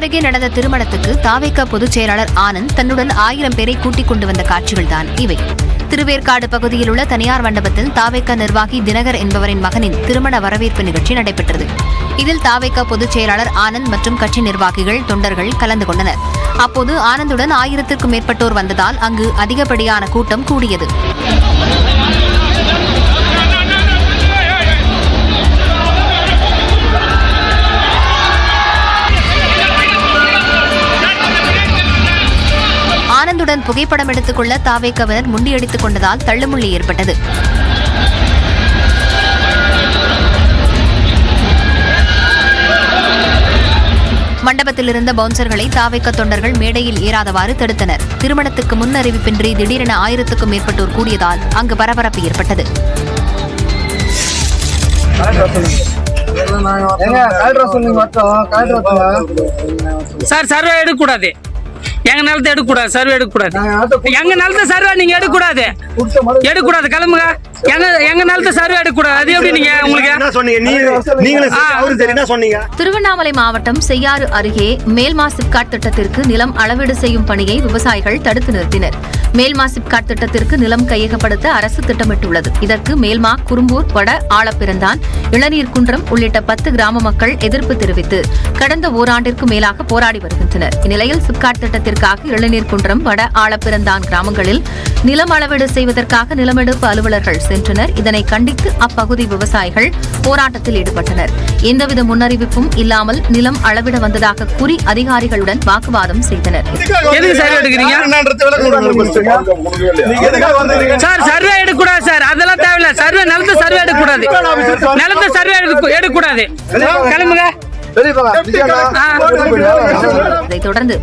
அருகே நடந்த திருமணத்துக்கு தாவேகா பொதுச் செயலாளர் ஆனந்த் தன்னுடன் 1000 பேரை கூட்டிக் கொண்டு வந்த காட்சிகள்தான் இவை. திருவேற்காடு பகுதியில் உள்ள தனியார் மண்டபத்தில் தாவேகா நிர்வாகி தினகர் என்பவரின் மகனின் திருமண வரவேற்பு நிகழ்ச்சி நடைபெற்றது. இதில் தாவேகா பொதுச் செயலாளர் ஆனந்த் மற்றும் கட்சி நிர்வாகிகள், தொண்டர்கள் கலந்து கொண்டனர். அப்போது ஆனந்துடன் 1000த்திற்கும் மேற்பட்டோர் வந்ததால் அங்கு அதிகப்படியான கூட்டம் கூடியது. ஆனந்துடன் புகைப்படம் எடுத்துக் கொள்ள தாவேகாவினர் முண்டியடித்துக் கொண்டதால் தள்ளுமுள்ளி ஏற்பட்டது. மண்டபத்தில் இருந்த பவுன்சர்களை தாவேகா தொண்டர்கள் மேடையில் ஏறாதவாறு தடுத்தனர். திருமணத்துக்கு முன் அறிவிப்பின்றி திடீரென 1000த்துக்கும் மேற்பட்டோர் கூடியதால் அங்கு பரபரப்பு ஏற்பட்டது. சார் சர்வே எடுக்கக்கூடாது, எங்க நிலத்தை எடுக்கக்கூடாது, சர்வே எடுக்கக்கூடாது, எங்க நிலத்தை சர்வே நீங்க எடுக்கக்கூடாது, எடுக்கக்கூடாது, கிளம்புங்க. எங்க நிலத்தை சர்வே எடுக்கக்கூடாது. அது எப்படி நீங்க உங்களுக்கு திருவண்ணாமலை மாவட்டம் செய்யாறு அருகே மேல்மா சிப்காட் திட்டத்திற்கு நிலம் அளவீடு செய்யும் பணியை விவசாயிகள் தடுத்து நிறுத்தினர். மேல்மா சிப்காட் திட்டத்திற்கு நிலம் கையகப்படுத்த அரசு திட்டமிட்டுள்ளது. இதற்கு மேல்மா, குறும்பூர், வட ஆலப்பிறந்தான், இளநீர் குன்றம் உள்ளிட்ட 10 கிராம மக்கள் எதிர்ப்பு தெரிவித்து கடந்த ஓராண்டிற்கு மேலாக போராடி வருகின்றனர். இந்நிலையில் சிப்காட் திட்டத்திற்காக இளநீர் குன்றம், வட ஆலப்பிறந்தான் கிராமங்களில் நிலம் அளவீடு செய்வதற்காக நிலமெடுப்பு அலுவலர்கள் சென்றனர். இதனை கண்டித்து அப்பகுதி விவசாயிகள் போராட்டத்தில் ஈடுபட்டனர். எந்தவித முன்னறிவிப்பும் இல்லாமல் நிலம் அளவிட வந்ததாக கூறி அதிகாரிகளுடன் வாக்குவாதம் செய்தனர். சார் சர்வே எடுக்கக்கூடாது சார், அதெல்லாம் தேவையில்லை. சர்வே நிலத்தை சர்வே எடுக்கக்கூடாது, நிலத்தை சர்வே எடுக்கக்கூடாது, கிளம்புங்க. அதைத் தொடர்ந்து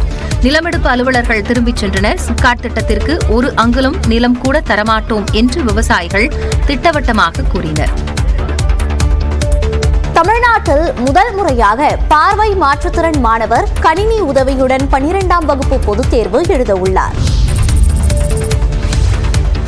நிலமெடுப்பு அலுவலர்கள் திரும்பிச் சென்றனர். சிப்காட் திட்டத்திற்கு 1 அங்குலம் நிலம் கூட தரமாட்டோம் என்று விவசாயிகள் திட்டவட்டமாக கூறினர். தமிழ்நாட்டில் முதல் முறையாக பார்வை மாற்றுத்திறன் மாணவர் கணினி உதவியுடன் 12ஆம் வகுப்பு பொதுத் தேர்வு எழுத உள்ளார்.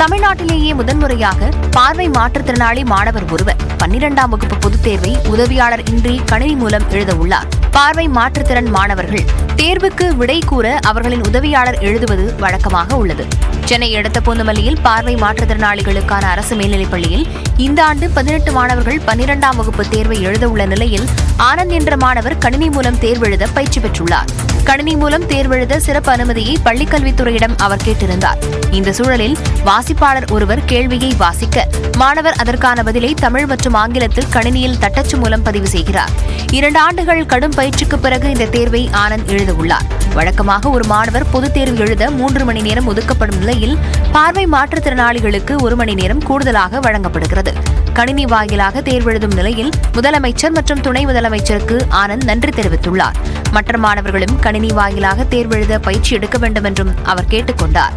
தமிழ்நாட்டிலேயே முதன்முறையாக பார்வை மாற்றுத்திறனாளி மாணவர் ஒருவர் 12ஆம் வகுப்பு பொதுத் தேர்வை உதவியாளர் இன்றி கணினி மூலம் எழுத உள்ளார். பார்வை மாற்றுத்திறன் மாணவர்கள் தேர்வுக்கு விடை கூற அவர்களின் உதவியாளர் எழுதுவது வழக்கமாக உள்ளது. சென்னை அடுத்த பூந்தமல்லியில் பார்வை மாற்றுத்திறனாளிகளுக்கான அரசு மேல்நிலைப் பள்ளியில் இந்த ஆண்டு 18 மாணவர்கள் 12ஆம் வகுப்பு தேர்வை எழுத உள்ள நிலையில் ஆனந்த் என்ற மாணவர் கணினி மூலம் தேர்வெழுத பயிற்சி பெற்றுள்ளார். கணினி மூலம் தேர்வெழுத சிறப்பு அனுமதியை பள்ளிக்கல்வித்துறையிடம் அவர் கேட்டிருந்தார். இந்த சூழலில் வாசிப்பாளர் ஒருவர் கேள்வியை வாசிக்க மாணவர் அதற்கான பதிலை தமிழ் மற்றும் ஆங்கிலத்தில் கணினியில் தட்டச்சு மூலம் பதிவு செய்கிறார். 2 ஆண்டுகள் கடும் பயிற்சிக்கு பிறகு இந்த தேர்வை ஆனந்த் எழுத உள்ளார். வழக்கமாக ஒரு மாணவர் பொதுத் தேர்வு எழுத 3 மணி நேரம் ஒதுக்கப்படும் நிலையில் பார்வை மாற்றுத்திறனாளிகளுக்கு 1 மணி நேரம் கூடுதலாக வழங்கப்படுகிறது. கணினி வாயிலாக தேர்வெழுதும் நிலையில் முதலமைச்சர் மற்றும் துணை முதலமைச்சருக்கு ஆனந்த் நன்றி தெரிவித்துள்ளார். மற்ற மாணவர்களும் கணினி வாயிலாக தேர்வெழுத பயிற்சி எடுக்க வேண்டும் என்றும் அவர் கேட்டுக் கொண்டார்.